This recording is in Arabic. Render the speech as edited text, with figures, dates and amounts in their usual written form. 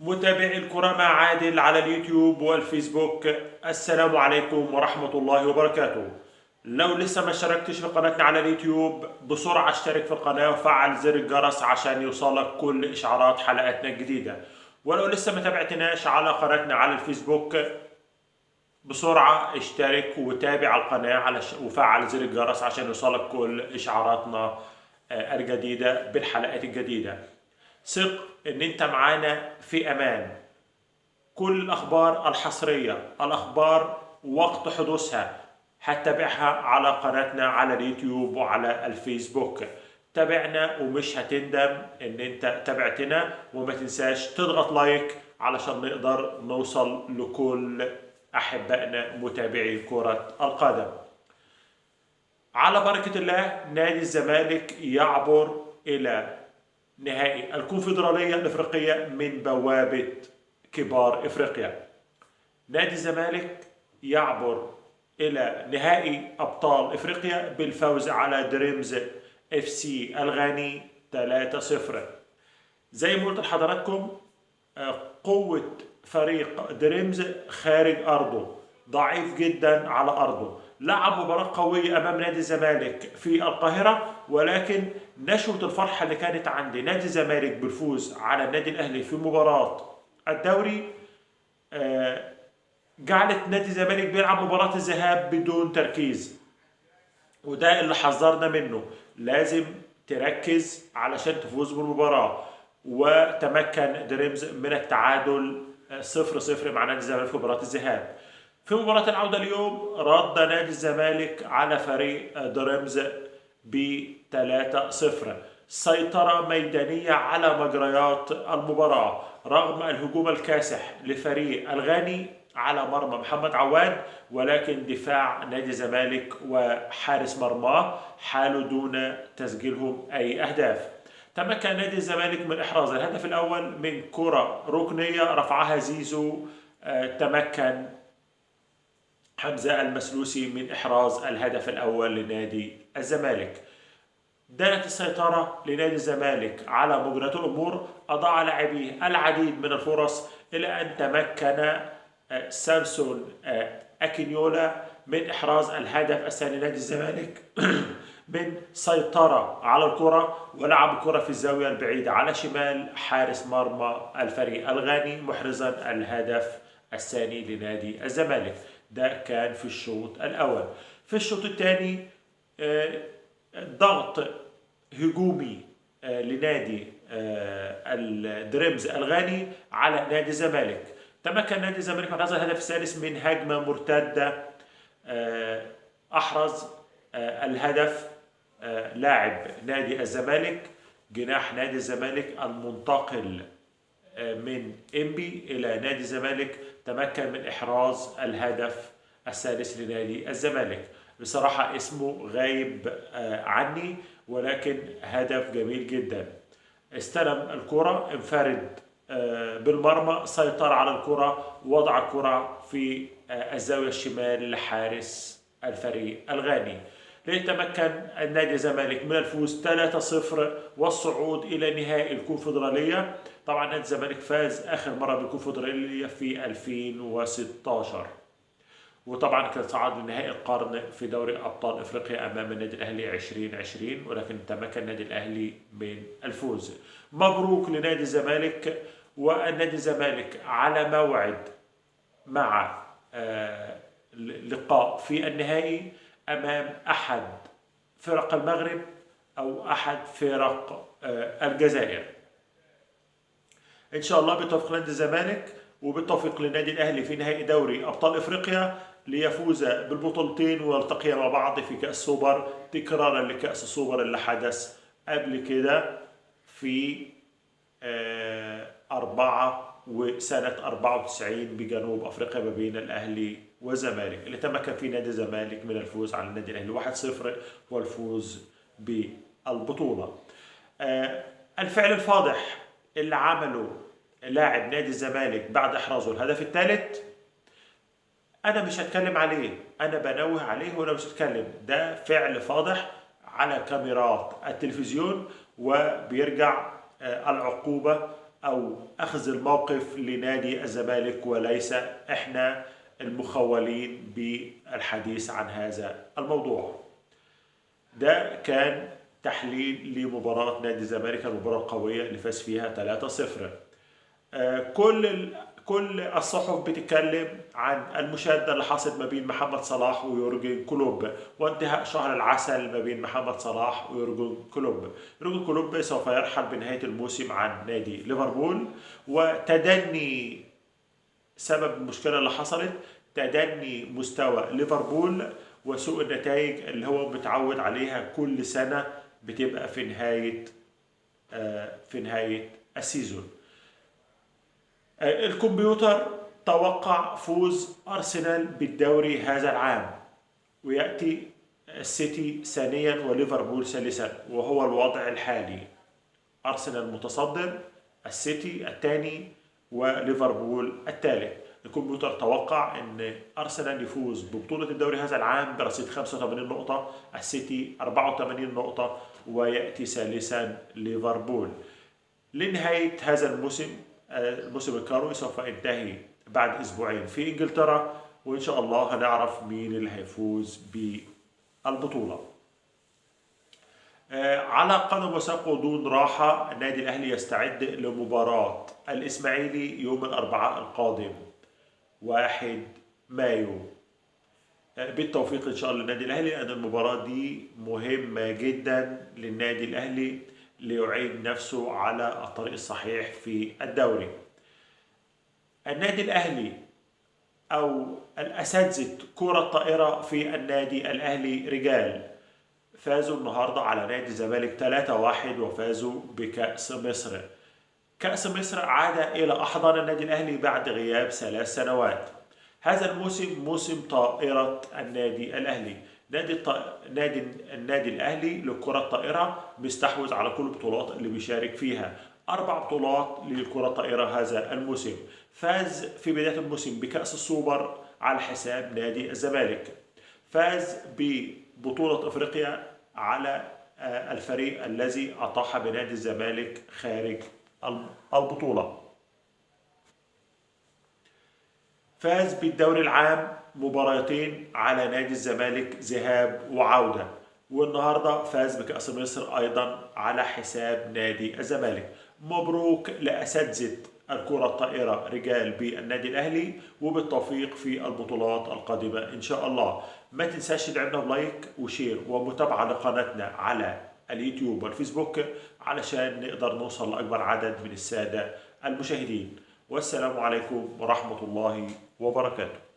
متابعي الكرة مع عادل على اليوتيوب والفيسبوك. السلام عليكم ورحمة الله وبركاته. لو لسه ما اشتركتش في قناتنا على اليوتيوب بسرعة اشترك في القناة وفعل زر الجرس عشان يوصلك كل اشعارات حلقاتنا الجديدة. ولو لسه ما تابعتناش على قناتنا على الفيسبوك بسرعة اشترك وتابع القناة وفعل زر الجرس عشان يوصلك كل اشعاراتنا الجديدة بالحلقات الجديدة. ثق ان انت معانا في امان. كل الاخبار الحصرية، الاخبار وقت حدوثها هتتابعها على قناتنا على اليوتيوب وعلى الفيسبوك. تابعنا ومش هتندم ان انت تابعتنا، وما تنساش تضغط لايك علشان نقدر نوصل لكل احبائنا متابعي كرة القدم. على بركة الله نادي الزمالك يعبر الى نهائي الكونفدرالية الإفريقية من بوابة كبار إفريقيا. نادي الزمالك يعبر إلى نهائي أبطال إفريقيا بالفوز على دريمز اف سي الغاني 3-0. زي ما قلت لحضراتكم، قوة فريق دريمز خارج أرضه ضعيف جدا على أرضه. لعب مباراة قوية أمام نادي الزمالك في القاهرة، ولكن نشوة الفرحة اللي كانت عند نادي الزمالك بالفوز على النادي الأهلي في مباراة الدوري جعلت نادي الزمالك بيلعب مباراة الذهاب بدون تركيز، وده اللي حذرنا منه. لازم تركز علشان تفوز بالمباراة. وتمكن دريمز من التعادل 0-0 مع نادي الزمالك في مباراة الذهاب. في مباراة العودة اليوم رد نادي الزمالك على فريق دريمز ب 3-0. سيطرة ميدانية على مجريات المباراة رغم الهجوم الكاسح لفريق الغاني على مرمى محمد عواد، ولكن دفاع نادي الزمالك وحارس مرماه حالوا دون تسجيلهم أي أهداف. تمكن نادي الزمالك من إحراز الهدف الأول من كرة ركنية رفعها زيزو. تمكن حمزة المسلوسي من إحراز الهدف الأول لنادي الزمالك. دانت السيطرة لنادي الزمالك على مجريات الأمور. أضاع لاعبيه العديد من الفرص إلى أن تمكن سامسون أكينيولا من إحراز الهدف الثاني لنادي الزمالك من سيطرة على الكرة ولعب الكرة في الزاوية البعيدة على شمال حارس مرمى الفريق الغاني محرزا الهدف الثاني لنادي الزمالك. ده كان في الشوط الأول. في الشوط الثاني ضغط هجومي لنادي الدريمز الغاني على نادي الزمالك. تمكن نادي الزمالك من إحراز الهدف الثالث من هجمة مرتدة. أحرز الهدف لاعب نادي الزمالك جناح نادي الزمالك المنتقل من إنبي إلى نادي الزمالك. تمكن من إحراز الهدف الثالث لنادي الزمالك. بصراحة اسمه غايب عني، ولكن هدف جميل جدا. استلم الكرة، انفرد بالمرمى، سيطر على الكرة، وضع الكرة في الزاوية الشمال لحارس الفريق الغاني. ليتمكن النادي الزمالك من الفوز 3-0 والصعود إلى نهائي الكونفدرالية. طبعا نادي الزمالك فاز آخر مرة بالكونفدرالية في 2016، وطبعا كان صعد لنهائي القرن في دوري أبطال إفريقيا أمام النادي الأهلي 2020، ولكن تمكن النادي الأهلي من الفوز. مبروك لنادي الزمالك. والنادي الزمالك على موعد مع لقاء في النهائي أمام أحد فرق المغرب أو أحد فرق الجزائر. إن شاء الله بالتوفيق لنادي الزمالك وبالتوفيق للنادي الأهلي في نهائي دوري أبطال إفريقيا ليفوز بالبطولتين ويلتقيا مع بعض في كأس سوبر، تكرارا لكأس السوبر اللي حدث قبل كده في سنة 94 بجنوب أفريقيا ما بين الأهلي والزمالك، اللي تمكن فيه نادي الزمالك من الفوز على النادي الأهلي 1-0 والفوز بالبطولة. الفعل الفاضح اللي عمله لاعب نادي الزمالك بعد إحرازه الهدف الثالث أنا مش هتكلم عليه، أنا بنوه عليه وأنا مش هتكلم. ده فعل فاضح على كاميرات التلفزيون، وبيرجع العقوبة أو أخذ الموقف لنادي الزمالك، وليس إحنا المخولين بالحديث عن هذا الموضوع. ده كان تحليل لمباراة نادي الزمالك، المباراة القوية اللي فاز فيها 3-0. كل الصحف بتتكلم عن المشادة اللي حصلت ما بين محمد صلاح ويورجن كلوب، وانتهاء شهر العسل ما بين محمد صلاح ويورجن كلوب. يورجن كلوب سوف يرحل بنهاية الموسم عن نادي ليفربول، وتدني سبب المشكلة اللي حصلت تدني مستوى ليفربول وسوء النتائج اللي هو متعود عليها كل سنة بتبقى في نهاية السيزون. الكمبيوتر توقع فوز أرسنال بالدوري هذا العام، ويأتي السيتي ثانيا وليفربول ثالثا، وهو الوضع الحالي. أرسنال متصدر، السيتي الثاني، وليفربول الثالث. الكمبيوتر توقع أن أرسنال يفوز ببطولة الدوري هذا العام برصيد 85 نقطة، السيتي 84 نقطة، ويأتي ثالثا ليفربول. لنهاية هذا الموسم الكروي سوف ينتهي بعد أسبوعين في إنجلترا، وإن شاء الله هنعرف مين اللي هيفوز بالبطولة. على قدم وساق ودون راحة، النادي الأهلي يستعد لمباراة الإسماعيلي يوم الأربعاء القادم 1 مايو. بالتوفيق إن شاء الله للنادي الأهلي، لأن المباراة دي مهمة جدا للنادي الأهلي ليعيد نفسه على الطريق الصحيح في الدوري. النادي الأهلي أو الأساتذة كرة الطائرة في النادي الأهلي رجال فازوا النهاردة على نادي الزمالك 3-1، وفازوا بكأس مصر. كأس مصر عاد إلى أحضان النادي الأهلي بعد غياب 3 سنوات. هذا الموسم موسم طائرة النادي الأهلي. النادي الأهلي لكرة الطائرة بيستحوذ على كل البطولات اللي بيشارك فيها، 4 بطولات للكرة الطائرة هذا الموسم. فاز في بداية الموسم بكأس السوبر على حساب نادي الزمالك. فاز ببطولة أفريقيا على الفريق الذي أطاح بنادي الزمالك خارج البطولة. فاز بالدوري العام مباراتين على نادي الزمالك ذهاب وعودة، والنهاردة فاز بكأس مصر أيضا على حساب نادي الزمالك. مبروك لأساتذة الكرة الطائرة رجال بالنادي الأهلي، وبالتوفيق في البطولات القادمة إن شاء الله. ما تنساش تدعمنا بلايك وشير ومتابعة لقناتنا على اليوتيوب والفيسبوك علشان نقدر نوصل لأكبر عدد من السادة المشاهدين. والسلام عليكم ورحمة الله وبركاته.